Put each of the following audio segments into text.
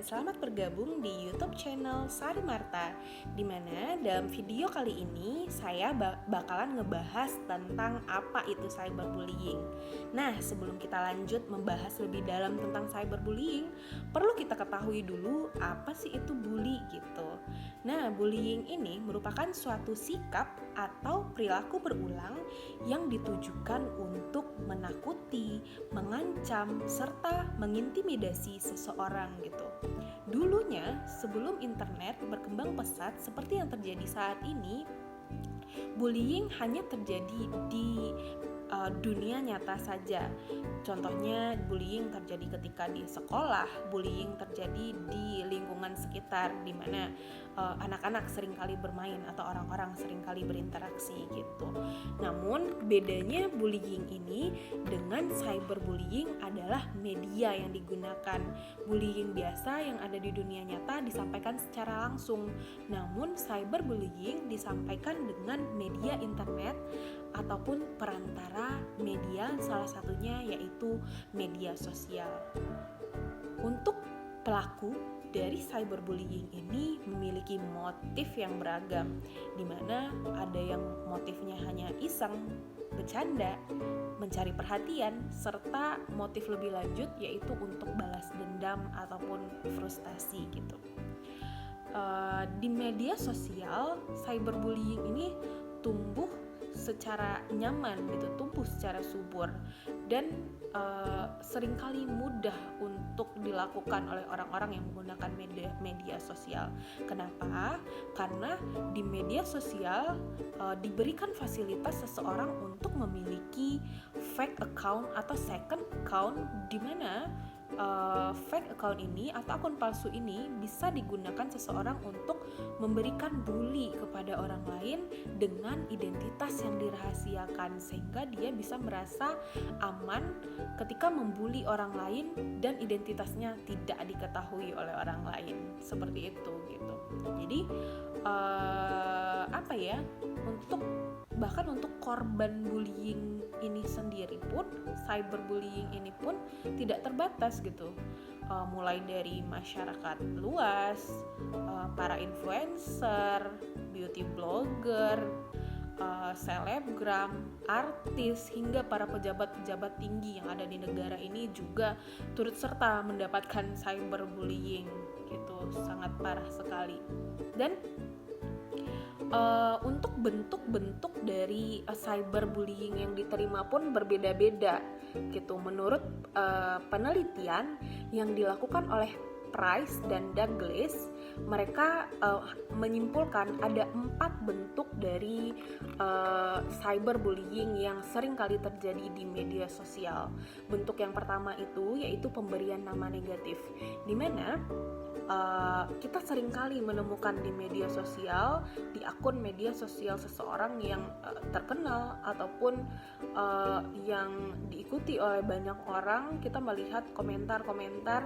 selamat bergabung di YouTube channel Sari Marta, di mana dalam video kali ini saya bakalan ngebahas tentang apa itu cyberbullying. Nah, sebelum kita lanjut membahas lebih dalam tentang cyberbullying, perlu kita ketahui dulu apa sih itu bully gitu. Nah, bullying ini merupakan suatu sikap atau perilaku berulang yang ditujukan untuk menakuti, mengancam, serta mengintimidasi seseorang gitu. Dulunya, sebelum internet berkembang pesat seperti yang terjadi saat ini, bullying hanya terjadi di dunia nyata saja. Contohnya bullying terjadi ketika di sekolah, bullying terjadi di lingkungan sekitar di mana anak-anak seringkali bermain atau orang-orang seringkali berinteraksi gitu. Namun bedanya bullying ini dengan cyberbullying adalah media yang digunakan. Bullying biasa yang ada di dunia nyata disampaikan secara langsung, namun cyberbullying disampaikan dengan media internet ataupun perantara media, salah satunya yaitu media sosial. Untuk pelaku dari cyberbullying ini memiliki motif yang beragam, di mana ada yang motifnya hanya iseng, bercanda, mencari perhatian, serta motif lebih lanjut yaitu untuk balas dendam ataupun frustasi gitu. Di media sosial, cyberbullying ini tumbuh secara nyaman gitu, tumbuh secara subur dan seringkali mudah untuk dilakukan oleh orang-orang yang menggunakan media sosial. Kenapa? Karena di media sosial diberikan fasilitas seseorang untuk memiliki fake account atau second account, di mana fake account ini atau akun palsu ini bisa digunakan seseorang untuk memberikan bully kepada orang lain dengan identitas yang dirahasiakan, sehingga dia bisa merasa aman ketika membuli orang lain dan identitasnya tidak diketahui oleh orang lain, seperti itu gitu. Jadi bahkan untuk korban bullying ini sendiri pun, cyberbullying ini pun tidak terbatas gitu. Mulai dari masyarakat luas, para influencer, beauty blogger, selebgram, artis, hingga para pejabat-pejabat tinggi yang ada di negara ini juga turut serta mendapatkan cyberbullying gitu, sangat parah sekali. Dan untuk bentuk-bentuk dari cyberbullying yang diterima pun berbeda-beda gitu. Menurut penelitian yang dilakukan oleh Price dan Douglas, mereka menyimpulkan ada 4 bentuk dari cyberbullying yang sering kali terjadi di media sosial. Bentuk yang pertama itu yaitu pemberian nama negatif, di mana kita seringkali menemukan di media sosial, di akun media sosial seseorang yang terkenal ataupun yang diikuti oleh banyak orang, kita melihat komentar-komentar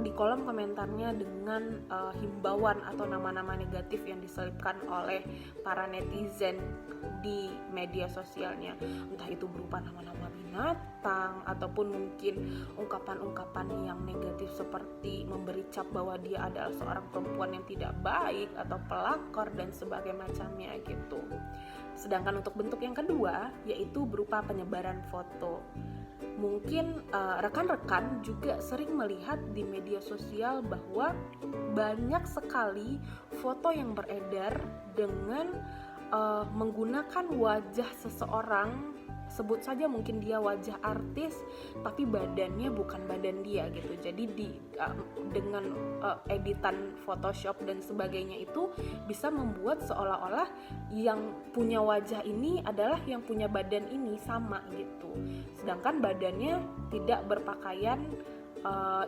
di kolom komentarnya dengan himbauan atau nama-nama negatif yang diselipkan oleh para netizen di media sosialnya, entah itu berupa nama-nama binatang ataupun mungkin ungkapan-ungkapan yang negatif seperti memberi cap bahwa dia adalah seorang perempuan yang tidak baik atau pelakor dan sebagainya macamnya gitu. Sedangkan untuk bentuk yang kedua yaitu berupa penyebaran foto. Mungkin rekan-rekan juga sering melihat di media sosial bahwa banyak sekali foto yang beredar dengan menggunakan wajah seseorang, sebut saja mungkin dia wajah artis tapi badannya bukan badan dia gitu. Jadi dengan editan Photoshop dan sebagainya itu bisa membuat seolah-olah yang punya wajah ini adalah yang punya badan ini sama gitu, sedangkan badannya tidak berpakaian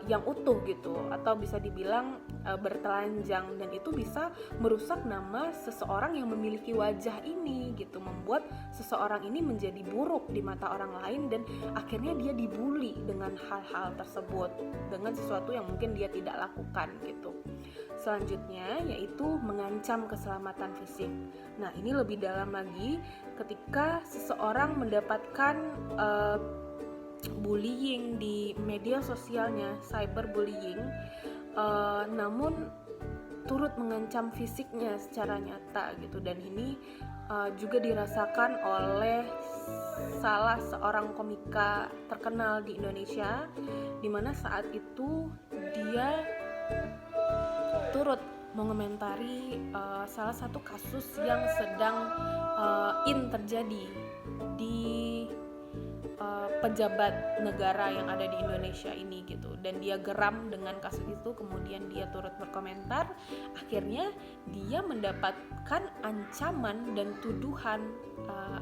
yang utuh gitu, atau bisa dibilang bertelanjang, dan itu bisa merusak nama seseorang yang memiliki wajah ini gitu, membuat seseorang ini menjadi buruk di mata orang lain dan akhirnya dia dibully dengan hal-hal tersebut, dengan sesuatu yang mungkin dia tidak lakukan gitu. Selanjutnya yaitu mengancam keselamatan fisik. Nah, ini lebih dalam lagi ketika seseorang mendapatkan bullying di media sosialnya, cyberbullying, namun turut mengancam fisiknya secara nyata gitu. Dan ini juga dirasakan oleh salah seorang komika terkenal di Indonesia, di mana saat itu dia turut mengomentari salah satu kasus yang sedang terjadi di pejabat negara yang ada di Indonesia ini gitu. Dan dia geram dengan kasus itu, kemudian dia turut berkomentar. Akhirnya dia mendapatkan ancaman dan tuduhan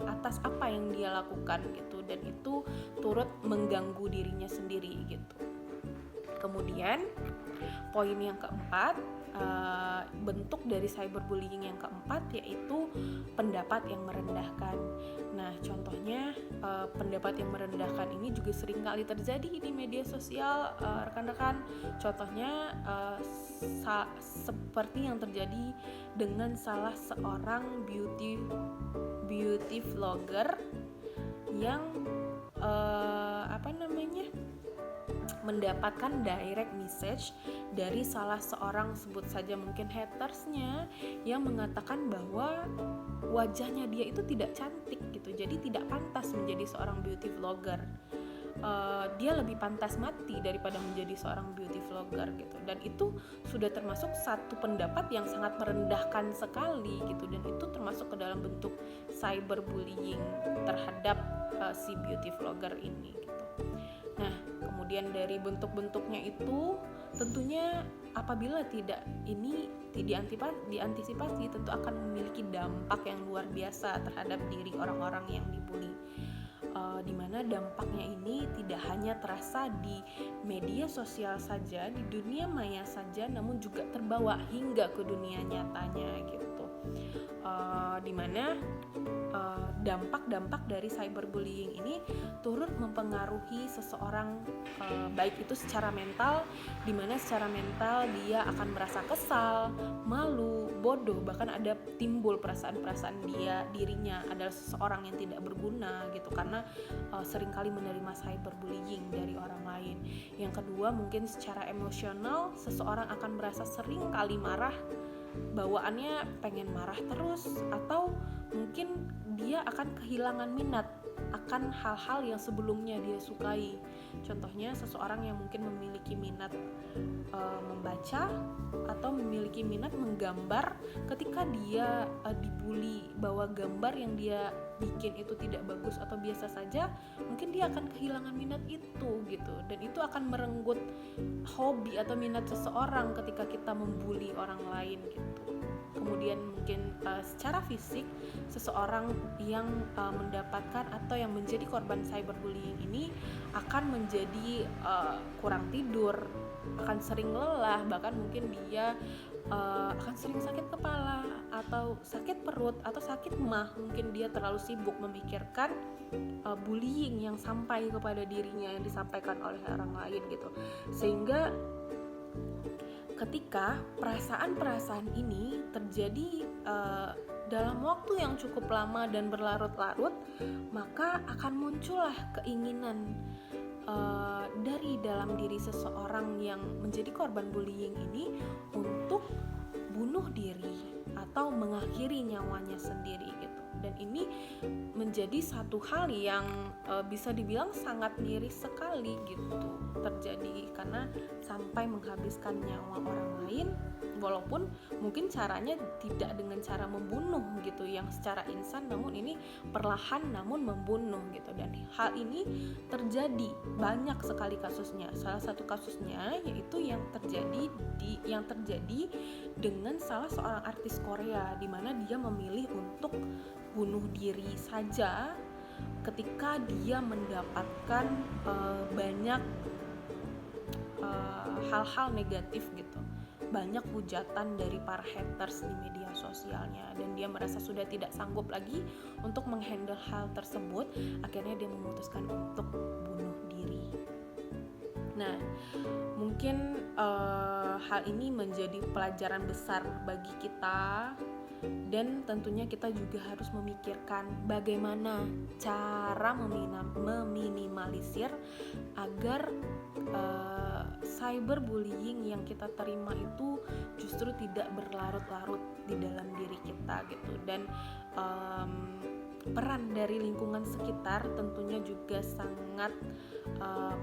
atas apa yang dia lakukan gitu, dan itu turut mengganggu dirinya sendiri gitu. Kemudian poin yang keempat, bentuk dari cyberbullying yang keempat, yaitu pendapat yang merendahkan. Nah, contohnya pendapat yang merendahkan ini juga sering kali terjadi di media sosial, rekan-rekan. Contohnya seperti yang terjadi dengan salah seorang beauty vlogger yang mendapatkan direct message dari salah seorang, sebut saja mungkin hatersnya, yang mengatakan bahwa wajahnya dia itu tidak cantik gitu, jadi tidak pantas menjadi seorang beauty vlogger. Dia lebih pantas mati daripada menjadi seorang beauty vlogger gitu. Dan itu sudah termasuk satu pendapat yang sangat merendahkan sekali gitu, dan itu termasuk ke dalam bentuk cyberbullying terhadap si beauty vlogger ini gitu. Nah, kemudian dari bentuk-bentuknya itu tentunya apabila ini diantisipasi, tentu akan memiliki dampak yang luar biasa terhadap diri orang-orang yang dibully. Di mana dampaknya ini tidak hanya terasa di media sosial saja, di dunia maya saja, namun juga terbawa hingga ke dunia nyatanya gitu. Di mana dampak-dampak dari cyberbullying ini turut mempengaruhi seseorang, baik itu secara mental, di mana secara mental dia akan merasa kesal, malu, bodoh, bahkan ada timbul perasaan-perasaan dirinya adalah seseorang yang tidak berguna gitu, karena seringkali menerima cyberbullying dari orang lain. Yang kedua, mungkin secara emosional seseorang akan merasa sering kali marah, bawaannya pengen marah terus, atau mungkin dia akan kehilangan minat akan hal-hal yang sebelumnya dia sukai. Contohnya seseorang yang mungkin memiliki minat membaca atau memiliki minat menggambar, ketika dia dibully bahwa gambar yang dia bikin itu tidak bagus atau biasa saja, mungkin dia akan kehilangan minat itu gitu. Dan itu akan merenggut hobi atau minat seseorang ketika kita membuli orang lain gitu. Kemudian mungkin secara fisik, seseorang yang mendapatkan atau yang menjadi korban cyberbullying ini akan menjadi kurang tidur, akan sering lelah, bahkan mungkin dia akan sering sakit kepala atau sakit perut atau sakit mah. Mungkin dia terlalu sibuk memikirkan bullying yang sampai kepada dirinya, yang disampaikan oleh orang lain gitu. Sehingga ketika perasaan-perasaan ini terjadi dalam waktu yang cukup lama dan berlarut-larut, maka akan muncullah keinginan dari dalam diri seseorang yang menjadi korban bullying ini untuk bunuh diri atau mengakhiri nyawanya sendiri gitu. Dan ini menjadi satu hal yang bisa dibilang sangat miris sekali gitu terjadi, karena sampai menghabiskan nyawa orang lain, walaupun mungkin caranya tidak dengan cara membunuh gitu yang secara instan, namun ini perlahan namun membunuh gitu. Dan hal ini terjadi banyak sekali kasusnya. Salah satu kasusnya yaitu yang terjadi dengan salah seorang artis Korea, di mana dia memilih untuk bunuh diri saja ketika dia mendapatkan banyak hal-hal negatif gitu, banyak hujatan dari para haters di media sosialnya, dan dia merasa sudah tidak sanggup lagi untuk menghandle hal tersebut. Akhirnya dia memutuskan untuk bunuh diri. Nah, mungkin hal ini menjadi pelajaran besar bagi kita, dan tentunya kita juga harus memikirkan bagaimana cara meminimalisir agar cyberbullying yang kita terima itu justru tidak berlarut-larut di dalam diri kita gitu. Dan peran dari lingkungan sekitar tentunya juga sangat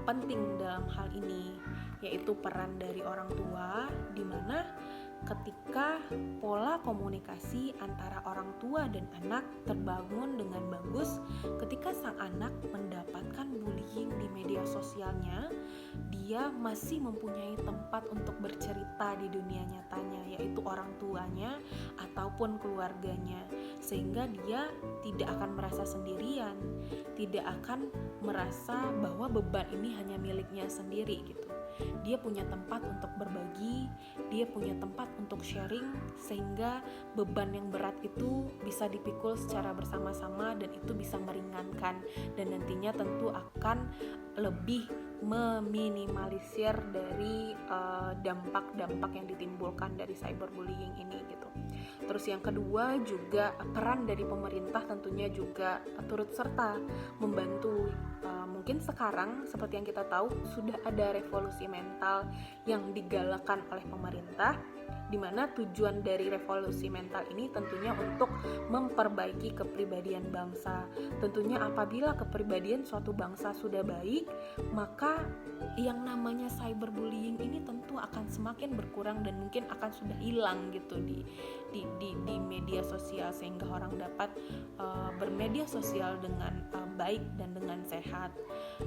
penting dalam hal ini, yaitu peran dari orang tua, di mana ketika pola komunikasi antara orang tua dan anak terbangun dengan bagus, ketika sang anak mendapatkan bullying di media sosialnya, dia masih mempunyai tempat untuk bercerita di dunia nyatanya, yaitu orang tuanya ataupun keluarganya, sehingga dia tidak akan merasa sendirian, tidak akan merasa bahwa beban ini hanya miliknya sendiri gitu. Dia punya tempat untuk berbagi, dia punya tempat untuk sharing, sehingga beban yang berat itu bisa dipikul secara bersama-sama dan itu bisa meringankan, dan nantinya tentu akan lebih meminimalisir dari dampak-dampak yang ditimbulkan dari cyberbullying ini gitu. Terus yang kedua juga peran dari pemerintah tentunya juga turut serta membantu. Mungkin sekarang seperti yang kita tahu sudah ada revolusi mental yang digalakkan oleh pemerintah, di mana tujuan dari revolusi mental ini tentunya untuk memperbaiki kepribadian bangsa. Tentunya apabila kepribadian suatu bangsa sudah baik, maka yang namanya cyberbullying ini tentu akan semakin berkurang dan mungkin akan sudah hilang gitu di media sosial, sehingga orang dapat bermedia sosial dengan baik dan dengan sehat.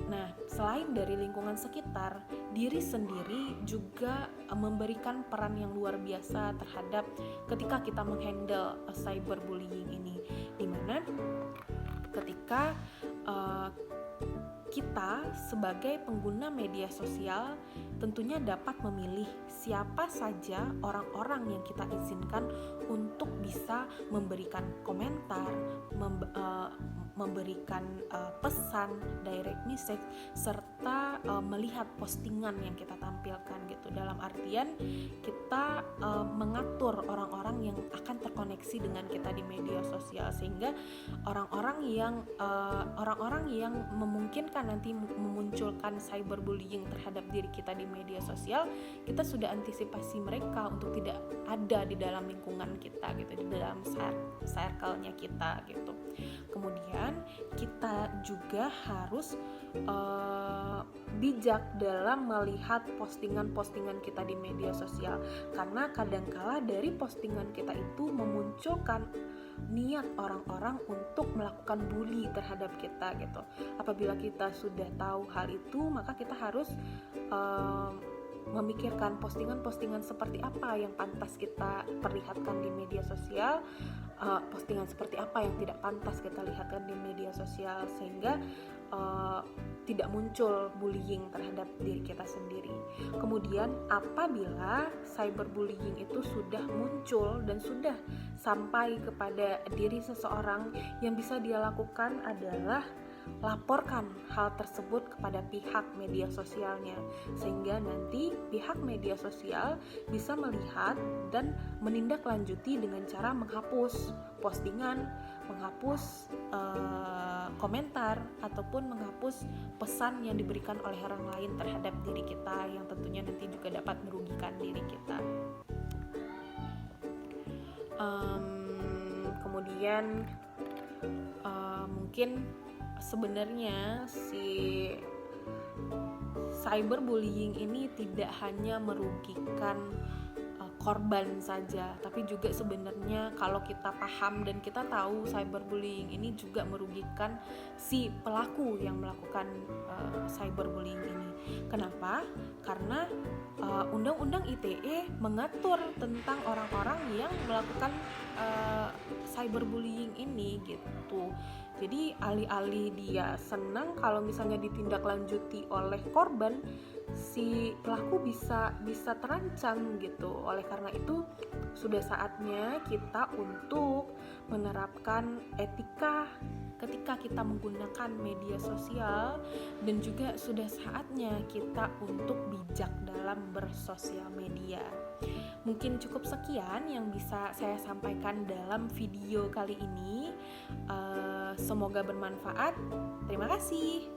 Nah, selain dari lingkungan sekitar, diri sendiri juga memberikan peran yang luar biasa terhadap ketika kita menghandle cyberbullying ini, dimana ketika kita sebagai pengguna media sosial tentunya dapat memilih siapa saja orang-orang yang kita izinkan untuk bisa memberikan komentar, memberikan pesan, direct message, serta melihat postingan yang kita tampilkan gitu. Dalam artian kita mengatur orang-orang yang akan terkoneksi dengan kita di media sosial, sehingga orang-orang yang memungkinkan nanti memunculkan cyberbullying terhadap diri kita di media sosial, kita sudah antisipasi mereka untuk tidak ada di dalam lingkungan kita gitu, di dalam circle-nya kita gitu. Kemudian kita juga harus bijak dalam melihat postingan-postingan kita di media sosial, karena kadangkala dari postingan kita itu memunculkan niat orang-orang untuk melakukan bully terhadap kita gitu. Apabila kita sudah tahu hal itu, maka kita harus memikirkan postingan-postingan seperti apa yang pantas kita perlihatkan di media sosial, postingan seperti apa yang tidak pantas kita lihatkan di media sosial, sehingga tidak muncul bullying terhadap diri kita sendiri. Kemudian apabila cyberbullying itu sudah muncul dan sudah sampai kepada diri seseorang, yang bisa dia lakukan adalah laporkan hal tersebut kepada pihak media sosialnya, sehingga nanti pihak media sosial bisa melihat dan menindaklanjuti dengan cara menghapus postingan, menghapus komentar, ataupun menghapus pesan yang diberikan oleh orang lain terhadap diri kita, yang tentunya nanti juga dapat merugikan diri kita. Kemudian mungkin sebenarnya si cyberbullying ini tidak hanya merugikan korban saja, tapi juga sebenarnya kalau kita paham dan kita tahu cyberbullying ini juga merugikan si pelaku yang melakukan cyberbullying ini. Kenapa? Karena Undang-Undang ITE mengatur tentang orang-orang yang melakukan cyberbullying ini gitu. Jadi alih-alih dia senang kalau misalnya ditindaklanjuti oleh korban, si pelaku bisa terancam gitu. Oleh karena itu sudah saatnya kita untuk menerapkan etika ketika kita menggunakan media sosial, dan juga sudah saatnya kita untuk bijak dalam bersosial media. Mungkin cukup sekian yang bisa saya sampaikan dalam video kali ini. Semoga bermanfaat. Terima kasih.